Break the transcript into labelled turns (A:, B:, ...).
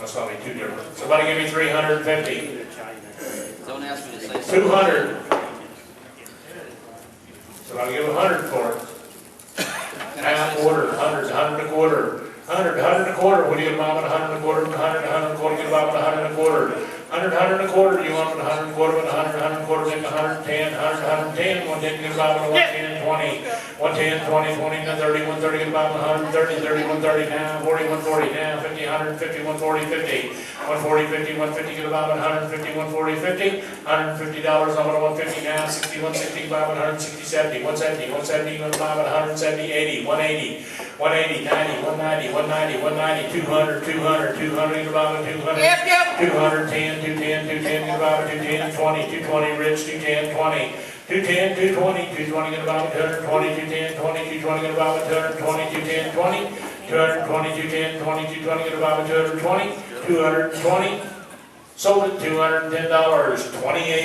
A: Must not be too different. Somebody give me 350.
B: Don't ask me to say something.
A: 200. Somebody give 100 for it. Half quarter, 100, 100 and a quarter. 100, 100 and a quarter. What do you get about 100 and a quarter? 100, 100 and a quarter. Get about 100 and a quarter. 100, 100 and a quarter. You want 100 and a quarter? 100, 100 and a quarter. Make 110, 100, 110. 110. Get about 110, 20. 110, 20, 20 to 30. 130. Get about 130, 30, 130 now. 40, 140 now. 50, 150, 140, 50. 140, 50, 150. Get about 150, 140, 50. $150 over to 150 now. 60, 160, 160, 70, 170, 170, 170, 80, 180, 180, 90, 190, 190, 190, 200, 200, 200, get about 200.
C: Yep.
A: 210, 210, 210, get about 210, 20, 220, Rich, 210, 20. 210, 220, 220, get about 220, 210, 20, 220, get about 220, 210, 20. 220, 210, 20, 220, get about 220, 220. Sold at $210, 28.